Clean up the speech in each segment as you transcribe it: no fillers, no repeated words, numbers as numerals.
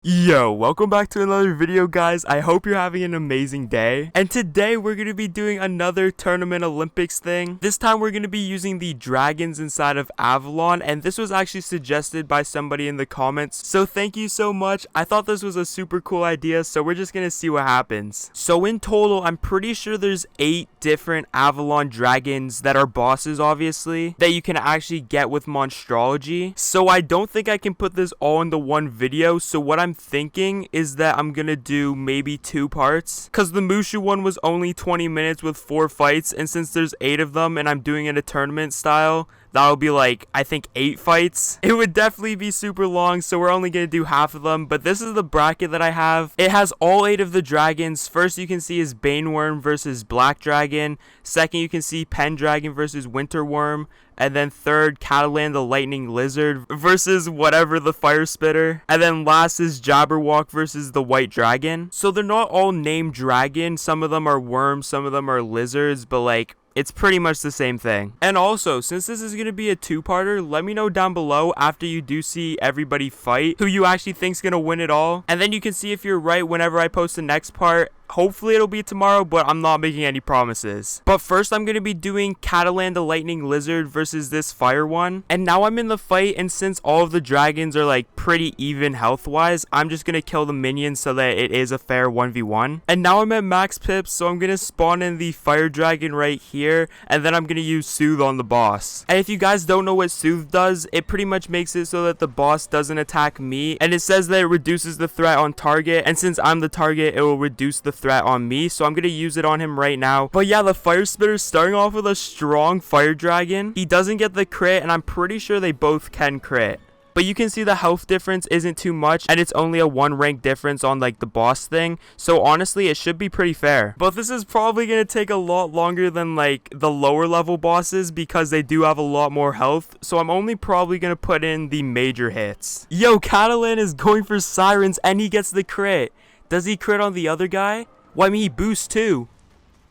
Yo, welcome back to another video, guys. I hope you're having an amazing day. And today we're going to be doing another tournament Olympics thing. This time we're going to be using the dragons inside of Avalon, and this was actually suggested by somebody in the comments. So thank you so much. I thought this was a super cool idea, so we're just going to see what happens. So in total, I'm pretty sure there's 8 different Avalon dragons that are bosses, obviously, that you can actually get with monstrology. So I don't think I can put this all into one video. So what I'm thinking is that I'm gonna do maybe 2 parts, because the Mushu one was only 20 minutes with 4 fights, and since there's 8 of them and I'm doing it a tournament style, that'll be like, I think 8 fights. It would definitely be super long, so we're only gonna do half of them. But this is the bracket that I have. It has all 8 of the dragons. First you can see is Baneworm versus Black Dragon. Second you can see Pendragon versus Winterworm. And then third, Catalan the Lightning Lizard versus whatever the Fire Spitter. And then last is Jabberwock versus the White Dragon. So they're not all named dragon. Some of them are worms, some of them are lizards, but like, it's pretty much the same thing. And also, since this is going to be a 2-parter, let me know down below after you do see everybody fight who you actually think's going to win it all. And then you can see if you're right whenever I post the next part. Hopefully it'll be tomorrow, but I'm not making any promises. But first I'm going to be doing Catalan the Lightning Lizard versus this fire one. And now I'm in the fight, and since all of the dragons are like pretty even health wise, I'm just going to kill the minions so that it is a fair 1v1. And now I'm at max pips, so I'm going to spawn in the fire dragon right here, and then I'm going to use Soothe on the boss. And if you guys don't know what Soothe does, it pretty much makes it so that the boss doesn't attack me, and it says that it reduces the threat on target, and since I'm the target, it will reduce the threat on me, so I'm gonna use it on him right now. But yeah, the fire spitter is starting off with a strong fire dragon. He doesn't get the crit, and I'm pretty sure they both can crit. But you can see the health difference isn't too much, and it's only a 1 rank difference on like the boss thing, so honestly it should be pretty fair. But this is probably gonna take a lot longer than like the lower level bosses because they do have a lot more health, so I'm only probably gonna put in the major hits. Yo, Catalan is going for sirens and he gets the crit. Does he crit on the other guy? Well, I mean, he boosts too.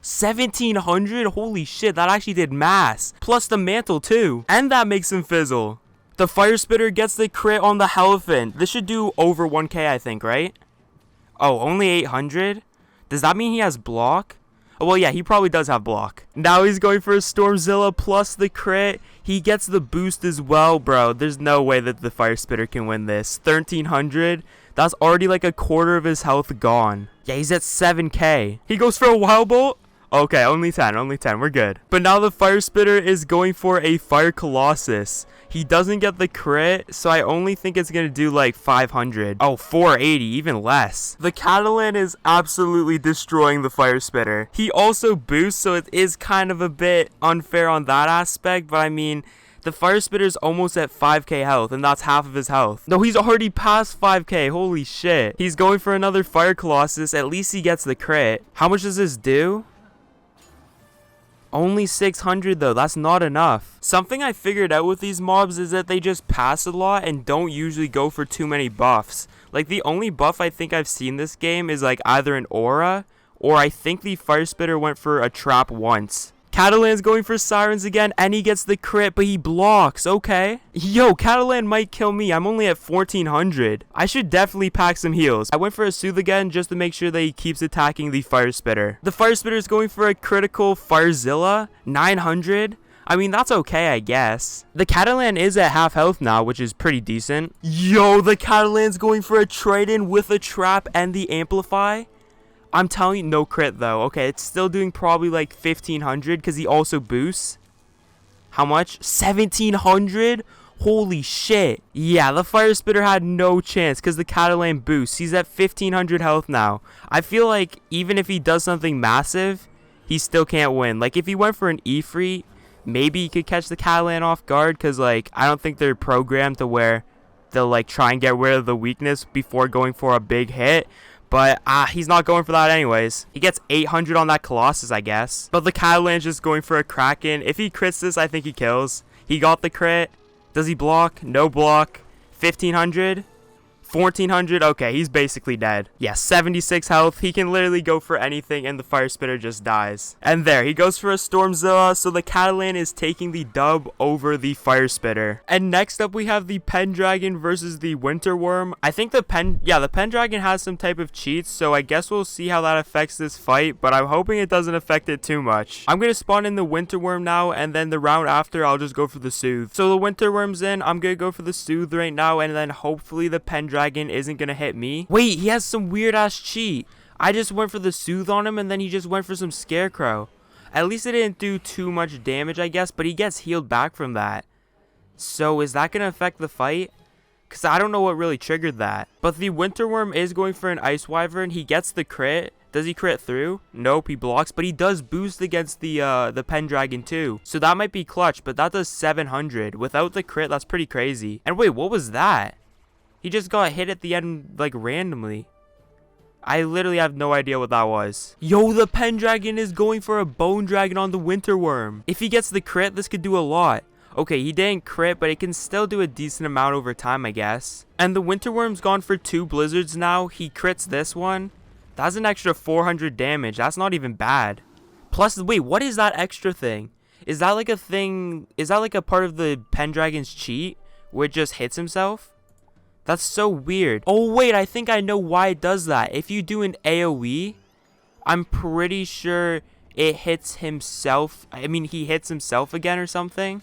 1700? Holy shit, that actually did mass. Plus the mantle too. And that makes him fizzle. The fire spitter gets the crit on the elephant. This should do over 1k, I think, right? Oh, only 800? Does that mean he has block? Oh, well, yeah, he probably does have block. Now he's going for a Stormzilla plus the crit. He gets the boost as well, bro. There's no way that the fire spitter can win this. 1300? That's already like a quarter of his health gone. Yeah, he's at 7k. He goes for a wild bolt? Okay, only 10, we're good. But now the fire spitter is going for a fire colossus. He doesn't get the crit, so I only think it's gonna do like 500. Oh, 480, even less. The Catalan is absolutely destroying the fire spitter. He also boosts, so it is kind of a bit unfair on that aspect, but I mean, the fire spitter is almost at 5k health, and that's half of his health. No, he's already past 5k. Holy shit. He's going for another fire colossus. At least he gets the crit. How much does this do? Only 600 though. That's not enough. Something I figured out with these mobs is that they just pass a lot and don't usually go for too many buffs. Like, the only buff I think I've seen this game is like either an aura, or I think the fire spitter went for a trap once. Catalan's going for sirens again, and he gets the crit, but he blocks. Okay. Yo, Catalan might kill me. I'm only at 1400. I should definitely pack some heals. I went for a Soothe again just to make sure that he keeps attacking the fire spitter. The fire spitter is going for a critical Firezilla. 900. I mean, that's okay, I guess. The Catalan is at half health now, which is pretty decent. Yo, the Catalan's going for a Trident with a trap and the amplify. I'm telling you, no crit though. Okay, it's still doing probably like 1500 because he also boosts. How much? 1700? Holy shit. Yeah, the fire spitter had no chance because the Catalan boosts. He's at 1500 health now. I feel like even if he does something massive, he still can't win. Like, if he went for an Ifrit, maybe he could catch the Catalan off guard, because like, I don't think they're programmed to where they'll like try and get rid of the weakness before going for a big hit. But he's not going for that anyways. He gets 800 on that Colossus, I guess. But the Catalan's just going for a Kraken. If he crits this, I think he kills. He got the crit. Does he block? No block. 1500. 1400. Okay, he's basically dead. Yeah, 76 health. He can literally go for anything and the fire spitter just dies. And there, he goes for a Stormzilla. So the Catalan is taking the dub over the fire spitter. And next up we have the Pendragon versus the Winterworm. I think the Pendragon has some type of cheats, so I guess we'll see how that affects this fight, but I'm hoping it doesn't affect it too much. I'm gonna spawn in the Winterworm now, and then the round after I'll just go for the Soothe. So the Winterworm's in, I'm gonna go for the Soothe right now, and then hopefully the Pendragon isn't gonna hit me. Wait, he has some weird ass cheat. I just went for the Soothe on him and then he just went for some Scarecrow. At least it didn't do too much damage, I guess, but he gets healed back from that. So is that gonna affect the fight? Because I don't know what really triggered that. But the Winterworm is going for an Ice Wyvern. He gets the crit. Does he crit through? Nope, he blocks, but he does boost against the Pendragon too. So that might be clutch, but that does 700. Without the crit, that's pretty crazy. And wait, what was that? He just got hit at the end, like, randomly. I literally have no idea what that was. Yo, the Pendragon is going for a Bone Dragon on the Winterworm. If he gets the crit, this could do a lot. Okay, he didn't crit, but it can still do a decent amount over time, I guess. And the Winterworm's gone for 2 Blizzards now. He crits this one. That's an extra 400 damage. That's not even bad. Plus, wait, what is that extra thing? Is that like a thing? Is that like a part of the Pendragon's cheat where it just hits himself? That's so weird. Oh, wait, I think I know why it does that. If you do an AoE, I'm pretty sure it hits himself. I mean, he hits himself again or something.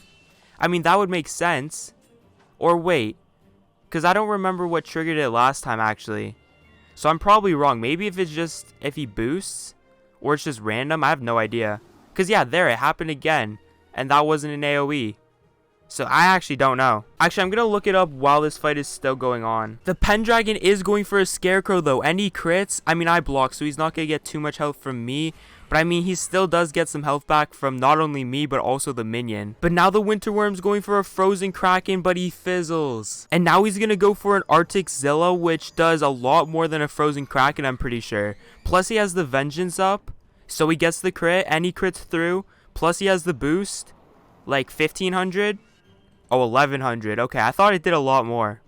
I mean, that would make sense. Or wait, because I don't remember what triggered it last time, actually. So I'm probably wrong. Maybe if it's just, if he boosts, or it's just random. I have no idea. Because, yeah, there, it happened again. And that wasn't an AoE. So I actually don't know. Actually, I'm going to look it up while this fight is still going on. The Pendragon is going for a Scarecrow though. And he crits. I mean, I block, so he's not going to get too much health from me. But I mean, he still does get some health back from not only me, but also the minion. But now the Winterworm's going for a Frozen Kraken, but he fizzles. And now he's going to go for an Arctic Zilla, which does a lot more than a Frozen Kraken, I'm pretty sure. Plus, he has the Vengeance up. So he gets the crit, and he crits through. Plus, he has the boost. Like 1500. Oh, 1100. Okay, I thought it did a lot more.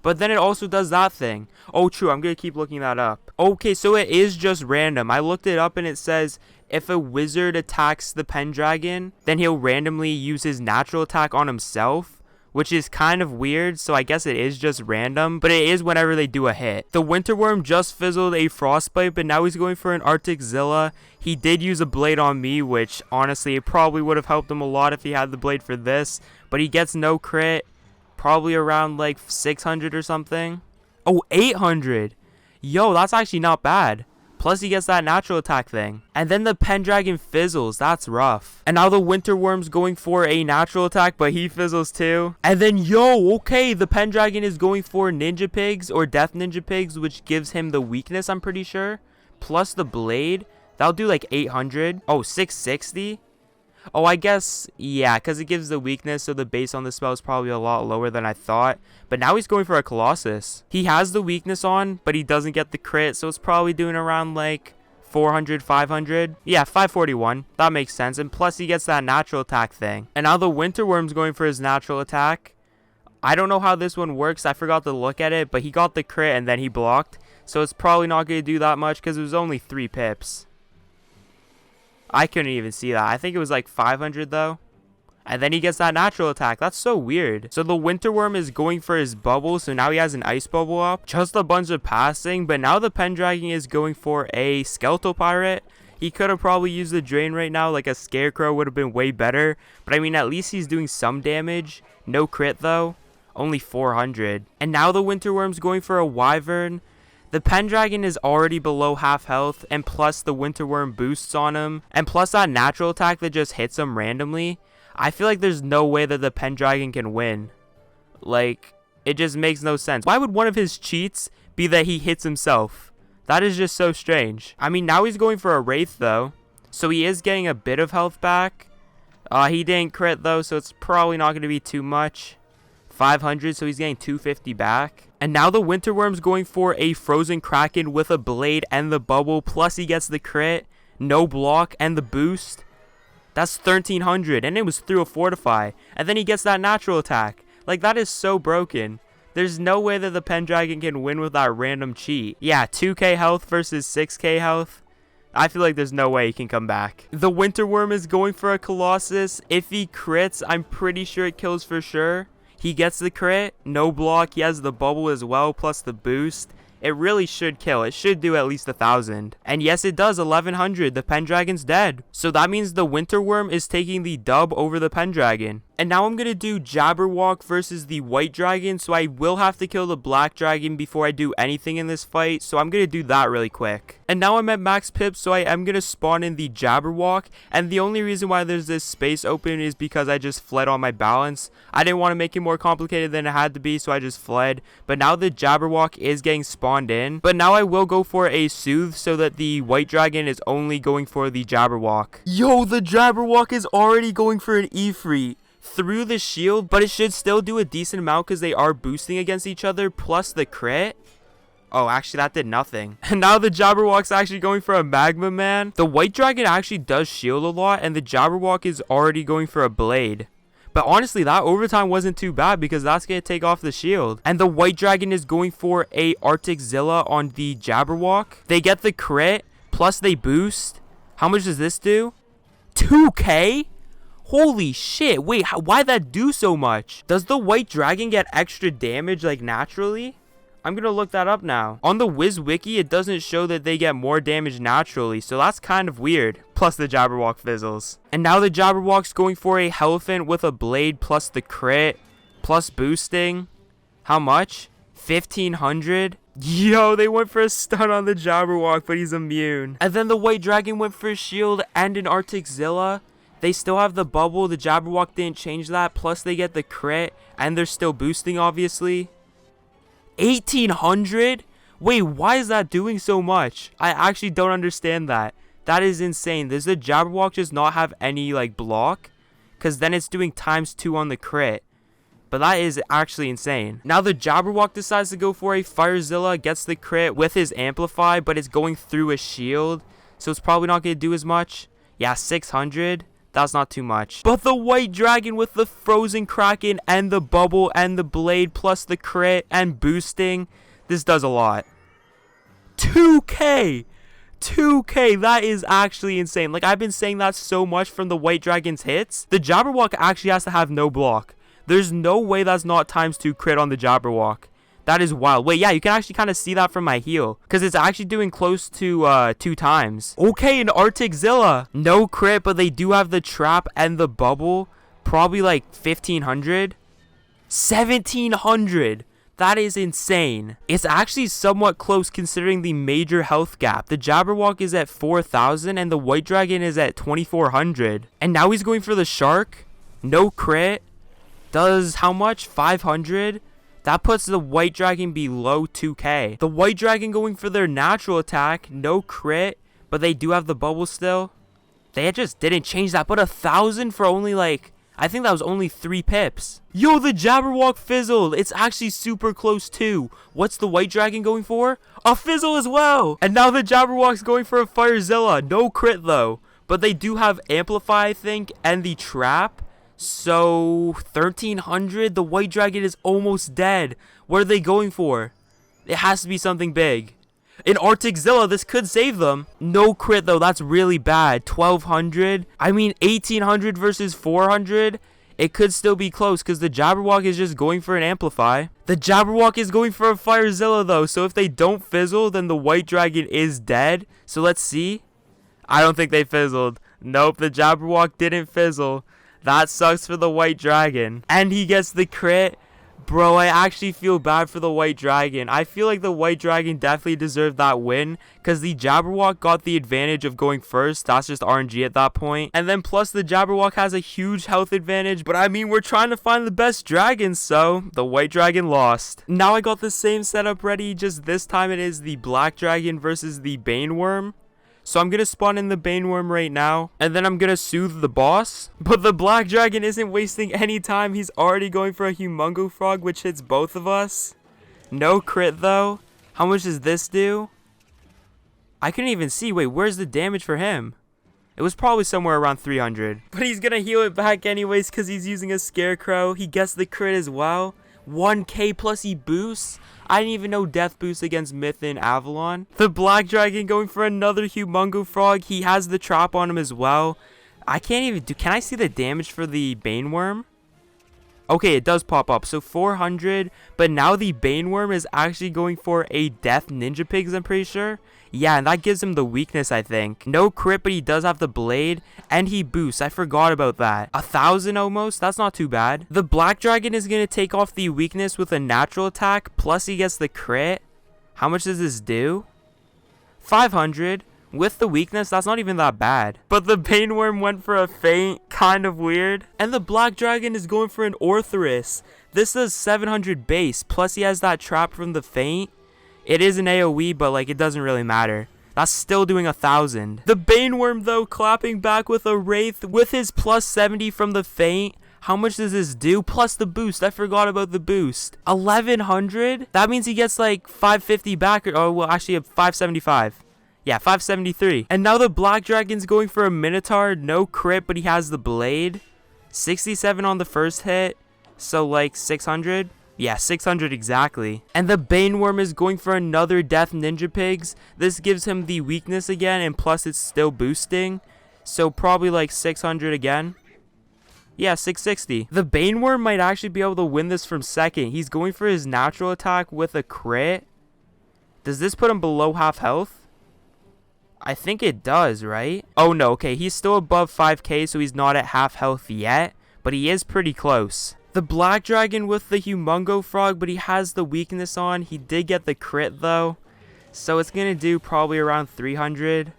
But then it also does that thing. Oh, true. I'm going to keep looking that up. Okay, so it is just random. I looked it up and it says if a wizard attacks the Pendragon, then he'll randomly use his natural attack on himself, which is kind of weird. So I guess it is just random, but it is whenever they do a hit. The Winterworm just fizzled a Frostbite, but now he's going for an Arctic Zilla. He did use a blade on me, which honestly, it probably would have helped him a lot if he had the blade for this, but he gets no crit. Probably around like 600 or something. Oh, 800. Yo, that's actually not bad. Plus he gets that natural attack thing. And then the Pendragon fizzles. That's rough. And now the Winterworm's going for a natural attack, but he fizzles too. And then, yo, okay, the Pendragon is going for Ninja Pigs or Death Ninja Pigs, which gives him the weakness, I'm pretty sure. Plus the blade. That'll do like 800. Oh, 660. Oh, I guess, yeah, because it gives the weakness, so the base on the spell is probably a lot lower than I thought. But now he's going for a Colossus. He has the weakness on, but he doesn't get the crit, so it's probably doing around like 400, 500. Yeah, 541. That makes sense. And plus he gets that natural attack thing. And now the Winterworm's going for his natural attack. I don't know how this one works. I forgot to look at it, but he got the crit and then he blocked. So it's probably not going to do that much because it was only 3 pips. I couldn't even see that. I think it was like 500 though. And then he gets that natural attack. That's so weird. So the Winterworm is going for his bubble. So now he has an ice bubble up. Just a bunch of passing. But now the Pendragon is going for a Skeletal Pirate. He could have probably used the drain right now. Like a Scarecrow would have been way better. But I mean, at least he's doing some damage. No crit though. Only 400. And now the Winterworm's going for a Wyvern. The Pendragon is already below half health, and plus the Winterworm boosts on him, and plus that natural attack that just hits him randomly. I feel like there's no way that the Pendragon can win. Like, it just makes no sense. Why would one of his cheats be that he hits himself? That is just so strange. I mean, now he's going for a Wraith though, so he is getting a bit of health back. He didn't crit though, so it's probably not going to be too much. 500, so he's getting 250 back. And now the Winterworm's going for a Frozen Kraken with a blade and the bubble, plus he gets the crit, no block, and the boost. That's 1300, and it was through a Fortify. And then he gets that natural attack. Like, that is so broken. There's no way that the Pendragon can win with that random cheat. Yeah, 2k health versus 6k health. I feel like there's no way he can come back. The Winter Worm is going for a Colossus. If he crits, I'm pretty sure it kills for sure. He gets the crit, no block. He has the bubble as well, plus the boost. It really should kill. It should do at least 1,000. And yes, it does. 1,100. The Pendragon's dead. So that means the Winter Worm is taking the dub over the Pendragon. And now I'm going to do Jabberwock versus the White Dragon. So I will have to kill the Black Dragon before I do anything in this fight. So I'm going to do that really quick. And now I'm at max pips, so I am going to spawn in the Jabberwock. And the only reason why there's this space open is because I just fled on my balance. I didn't want to make it more complicated than it had to be, so I just fled. But now the Jabberwock is getting spawned in. But now I will go for a Soothe so that the White Dragon is only going for the Jabberwock. Yo, the Jabberwock is already going for an Ifrit through the shield, but it should still do a decent amount because they are boosting against each other, plus the crit. Oh, actually, that did nothing. And now the Jabberwock's actually going for a Magma Man. The White Dragon actually does shield a lot, and the Jabberwock is already going for a Blade. But honestly, that overtime wasn't too bad because that's going to take off the shield. And the White Dragon is going for a Arctic Zilla on the Jabberwock. They get the crit, plus they boost. How much does this do? 2k? Holy shit, wait, why'd that do so much? Does the White Dragon get extra damage, like, naturally? I'm gonna look that up now. On the WizWiki, it doesn't show that they get more damage naturally, so that's kind of weird. Plus the Jabberwock fizzles. And now the Jabberwock's going for a Elephant with a Blade, plus the crit, plus boosting. How much? 1,500? Yo, they went for a stun on the Jabberwock, but he's immune. And then the White Dragon went for a shield and an Arctic Zilla. They still have the bubble. The Jabberwock didn't change that. Plus, they get the crit. And they're still boosting, obviously. 1,800? Wait, why is that doing so much? I actually don't understand that. That is insane. Does the Jabberwock just not have any, like, block? Because then it's doing ×2 on the crit. But that is actually insane. Now, the Jabberwock decides to go for a Firezilla. Gets the crit with his Amplify. But it's going through a shield. So it's probably not going to do as much. Yeah, 600. That's not too much. But the White Dragon with the Frozen Kraken and the bubble and the blade plus the crit and boosting. This does a lot. 2k! 2k! That is actually insane. Like, I've been saying that so much from the White Dragon's hits. The Jabberwock actually has to have no block. There's no way that's not ×2 crit on the Jabberwock. That is wild. Wait, yeah, you can actually kind of see that from my heal. Because it's actually doing close to 2 times. Okay, an Arctic Zilla. No crit, but they do have the trap and the bubble. Probably like 1,500. 1,700. That is insane. It's actually somewhat close considering the major health gap. The Jabberwock is at 4,000 and the White Dragon is at 2,400. And now he's going for the Shark. No crit. Does how much? 500. That puts the White Dragon below 2k. The White Dragon going for their natural attack. No crit. But they do have the bubble still. They just didn't change that. But 1,000 for only like... I think that was only 3 pips. Yo, the Jabberwock fizzled. It's actually super close too. What's the White Dragon going for? A fizzle as well. And now the Jabberwock's going for a Firezilla. No crit though. But they do have Amplify, I think. And the trap. So, 1,300, the White Dragon is almost dead. What are they going for? It has to be something big. An Arctic Zilla, this could save them. No crit though, that's really bad. 1,200. I mean, 1,800 versus 400. It could still be close because the Jabberwock is just going for an Amplify. The Jabberwock is going for a Firezilla though, so if they don't fizzle, then the White Dragon is dead. So let's see. I don't think they fizzled. Nope, the Jabberwock didn't fizzle. That sucks for the White Dragon. And he gets the crit. Bro, I actually feel bad for the White Dragon. I feel like the White Dragon definitely deserved that win. Because the Jabberwock got the advantage of going first. That's just RNG at that point. And then plus the Jabberwock has a huge health advantage. But I mean, we're trying to find the best dragons. So the White Dragon lost. Now I got the same setup ready. Just this time it is the Black Dragon versus the Bane Worm. So I'm going to spawn in the Bane Worm right now. And then I'm going to soothe the boss. But the Black Dragon isn't wasting any time. He's already going for a Humongo Frog, which hits both of us. No crit though. How much does this do? I couldn't even see. Wait, where's the damage for him? It was probably somewhere around 300. But he's going to heal it back anyways because he's using a Scarecrow. He gets the crit as well. 1k plus he boosts. I didn't even know death boosts against Myth in Avalon. The Black Dragon going for another Humongo Frog. He has the trap on him as well. I can't even do... Can I see the damage for the Baneworm? Okay, it does pop up. So 400. But now the Baneworm is actually going for a Death Ninja Pigs, I'm pretty sure. Yeah, and that gives him the weakness, I think. No crit, but he does have the blade. And he boosts. I forgot about that. 1,000 almost. That's not too bad. The Black Dragon is going to take off the weakness with a natural attack. Plus he gets the crit. How much does this do? 500. With the weakness, that's not even that bad. But the Baneworm went for a feint. Kind of weird. And the Black Dragon is going for an Orthoris. This does 700 base. Plus he has that trap from the feint. It is an AoE, but like it doesn't really matter. That's still doing 1,000. The Baneworm though, clapping back with a Wraith with his plus 70 from the feint. How much does this do? Plus the boost. I forgot about the boost. 1,100? That means he gets like 550 back. Oh, well, actually 575. Yeah, 573. And now the Black Dragon's going for a Minotaur. No crit, but he has the blade. 67 on the first hit. So like 600. Yeah, 600 exactly. And the Baneworm is going for another Death Ninja Pigs. This gives him the weakness again, and plus it's still boosting. So probably like 600 again. Yeah, 660. The Baneworm might actually be able to win this from second. He's going for his natural attack with a crit. Does this put him below half health? I think it does, right? Oh no, okay, he's still above 5k, so he's not at half health yet. But he is pretty close. The Black Dragon with the Humongo Frog, but he has the weakness on. He did get the crit though. So it's going to do probably around 300.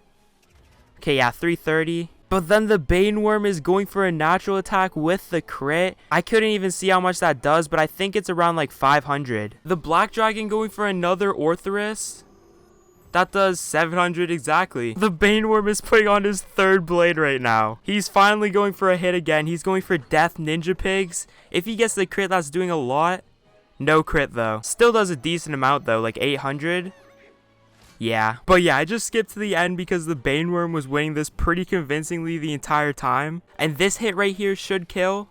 Okay, yeah, 330. But then the Baneworm is going for a natural attack with the crit. I couldn't even see how much that does, but I think it's around like 500. The Black Dragon going for another Orthoris. That does 700 exactly. The Baneworm is putting on his third blade right now. He's finally going for a hit again. He's going for Death Ninja Pigs. If he gets the crit, that's doing a lot. No crit though. Still does a decent amount though, like 800. Yeah. But yeah, I just skipped to the end because the Baneworm was winning this pretty convincingly the entire time. And this hit right here should kill.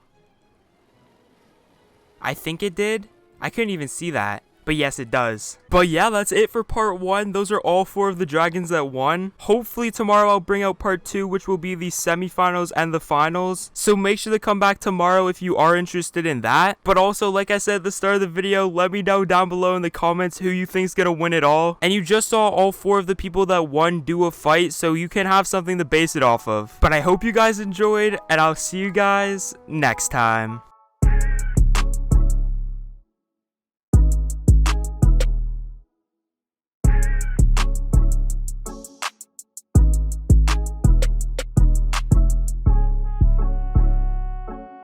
I think it did. I couldn't even see that. But yes, it does. But yeah, that's it for part 1. Those are all 4 of the dragons that won. Hopefully tomorrow I'll bring out part 2, which will be the semifinals and the finals. So make sure to come back tomorrow if you are interested in that. But also, like I said at the start of the video, let me know down below in the comments who you think's gonna win it all. And you just saw all 4 of the people that won do a fight, so you can have something to base it off of. But I hope you guys enjoyed, and I'll see you guys next time.